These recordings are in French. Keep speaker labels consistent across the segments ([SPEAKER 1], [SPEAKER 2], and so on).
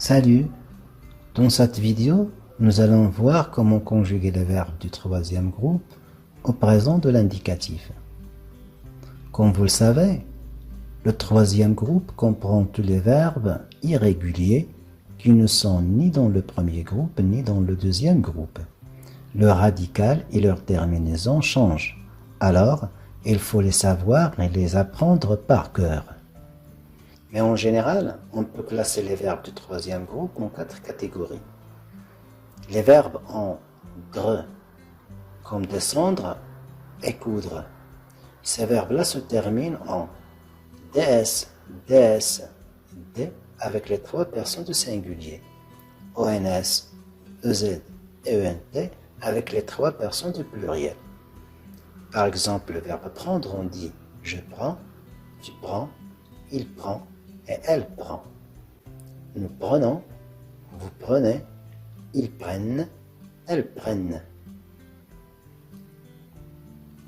[SPEAKER 1] Salut! Dans cette vidéo, nous allons voir comment conjuguer les verbes du troisième groupe au présent de l'indicatif. Comme vous le savez, le troisième groupe comprend tous les verbes irréguliers qui ne sont ni dans le premier groupe ni dans le deuxième groupe. Leur radical et leur terminaison changent, alors il faut les savoir et les apprendre par cœur. Mais en général, on peut classer les verbes du troisième groupe en 4 catégories. Les verbes en dre, comme descendre et coudre. Ces verbes-là se terminent en ds, des, d avec les 3 personnes du singulier, ons, ez et ent avec les 3 personnes du pluriel. Par exemple, le verbe prendre, on dit je prends, tu prends, il prend et elle prend. Nous prenons, vous prenez, ils prennent, elles prennent.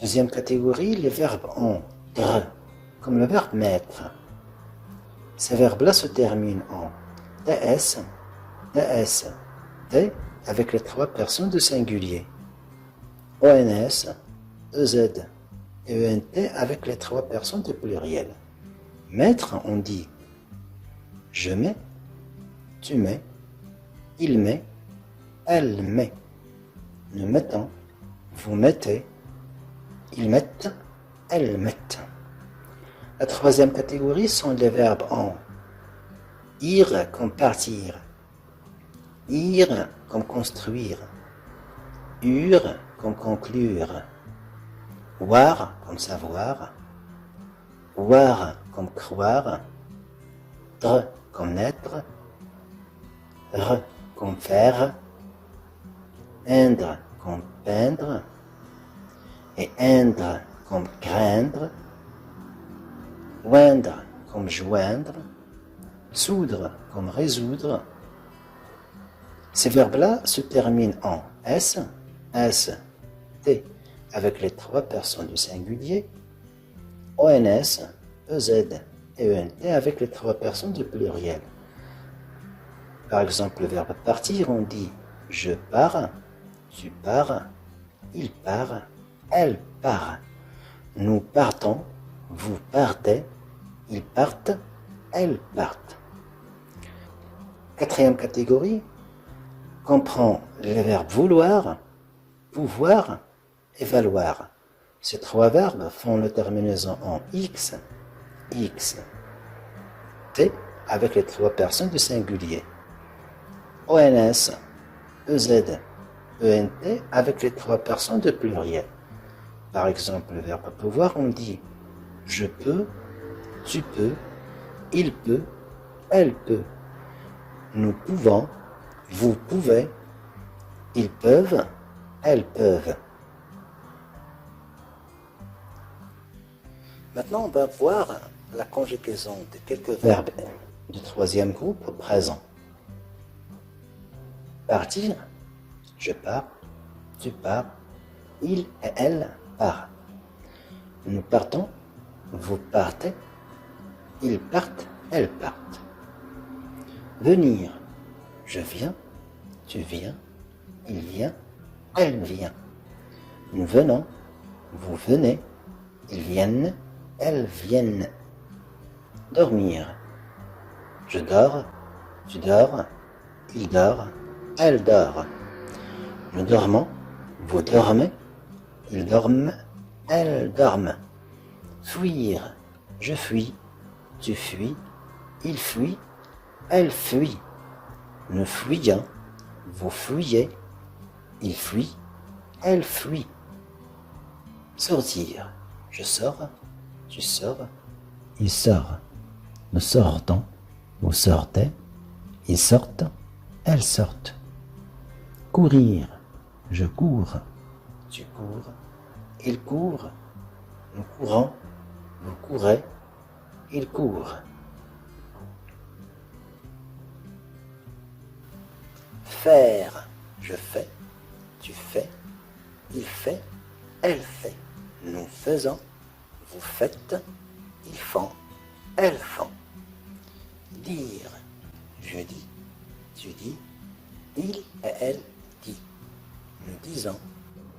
[SPEAKER 1] Deuxième catégorie, les verbes en dre, comme le verbe mettre. Ces verbes-là se terminent en ds, ds, t avec les 3 personnes du singulier, ons, ez et ent avec les 3 personnes du pluriel. Mettre, on dit je mets, tu mets, il met, elle met. Nous mettons, vous mettez, ils mettent, elles mettent. La troisième catégorie sont les verbes en ir comme partir, ir comme construire, ur comme conclure, voir comme savoir, voir comme croire, dre comme naître, re comme faire, endre comme peindre, et endre comme craindre, oindre comme joindre, soudre comme résoudre. Ces verbes-là se terminent en s, s, t avec les 3 personnes du singulier, ons, ez et ent avec les 3 personnes du pluriel. Par exemple, le verbe partir, on dit je pars, tu pars, il part, elle part. Nous partons, vous partez, ils partent, elles partent. Quatrième catégorie comprend les verbes vouloir, pouvoir et valoir. Ces 3 verbes font la terminaison en x, x, t avec les 3 personnes du singulier, ons, ez, ent avec les 3 personnes du pluriel. Par exemple, le verbe pouvoir, on dit je peux, tu peux, il peut, elle peut. Nous pouvons, vous pouvez, ils peuvent, elles peuvent. Maintenant, on va voir la conjugaison de quelques verbes du troisième groupe au présent. Partir, je pars, tu pars, il et elle partent. Nous partons, vous partez, ils partent, elles partent. Venir, je viens, tu viens, il vient, elle vient. Nous venons, vous venez, ils viennent, elles viennent. Dormir, je dors, tu dors, il dort, elle dort. Nous dormons, vous dormez, ils dorment, elles dorment. Fuir, je fuis, tu fuis, il fuit, elle fuit. Nous fuyons, vous fuyez, il fuit, elle fuit. Sortir, je sors, tu sors, il sort. Nous sortons, vous sortez, ils sortent, elles sortent. Courir, je cours, tu cours, il court, nous courons, vous courez, il court. Faire, je fais, tu fais, il fait, elle fait. Nous faisons, vous faites, ils font, elles font. Dire, je dis, Tu dis il et elle dit. Nous disons.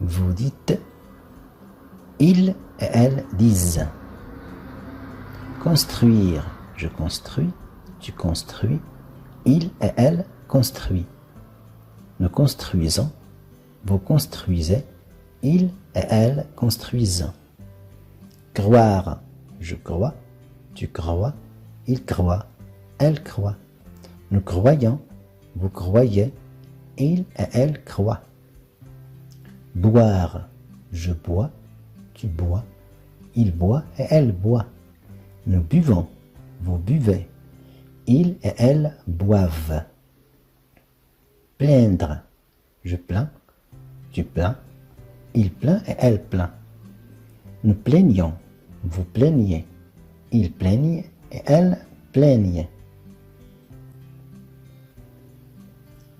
[SPEAKER 1] Vous dites il et elle disent. Construire. Je construis. Tu construis. Il et elle construit. Nous construisons. Vous construisez. Il et elle construisent. Croire. Je crois. Tu crois. Il croit. Elle croit. Nous croyons. Vous croyez. Il et elle croient. Boire. Je bois. Tu bois. Il boit et elle boit. Nous buvons. Vous buvez. Il et elle boivent. Plaindre. Je plains. Tu plains. Il plaint et elle plaint. Nous plaignons. Vous plaignez. Il plaignent et elle plaignent.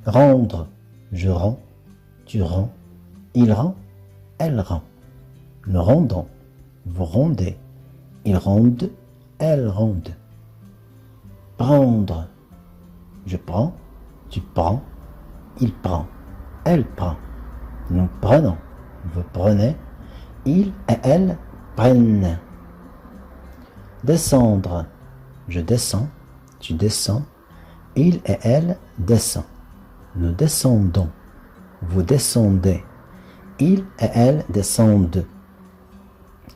[SPEAKER 1] Rendre. Je rends. Tu rends. Il rend. Elle rend. Nous rendons. Vous rendez. Ils rendent. Elles rendent. Prendre. Je prends. Tu prends. Il prend. Elle prend. Nous prenons. Vous prenez. Il et elle prennent. Descendre. Je descends. Tu descends. Il et elle descend. Nous descendons. Vous descendez. Il et elle descendent.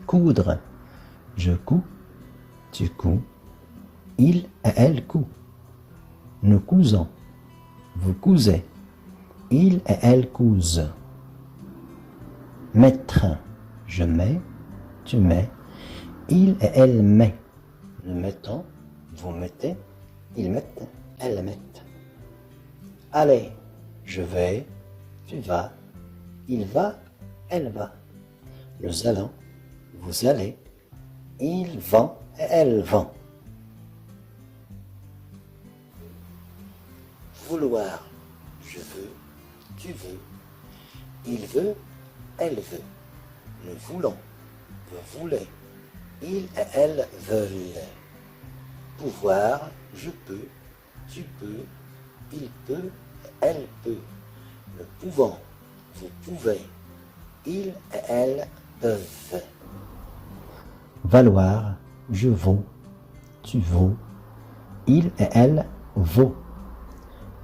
[SPEAKER 1] Coudre. Je couds. Tu couds. Il et elle coud. Nous cousons. Vous cousez. Il et elle cousent. Mettre. Je mets. Tu mets. Il et elle met. Nous mettons. Vous mettez. Ils mettent. Elles mettent. Allez. Je vais. Tu vas. Il va. Elle va. Nous allons. Vous allez. Il vend et elle vend. Vouloir. Je veux. Tu veux. Il veut. Elle veut. Nous voulons. Vous voulez. Il et elle veulent. Pouvoir. Je peux. Tu peux. Il peut. Elle peut. Nous pouvons. Vous pouvez. Il et elle peuvent. Valoir. Je vaux. Tu vaux. Il et elle vaut.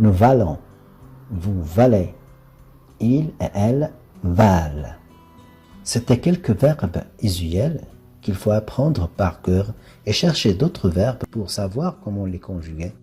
[SPEAKER 1] Nous valons. Vous valez. Il et elle valent. C'était quelques verbes usuels qu'il faut apprendre par cœur et chercher d'autres verbes pour savoir comment les conjuguer.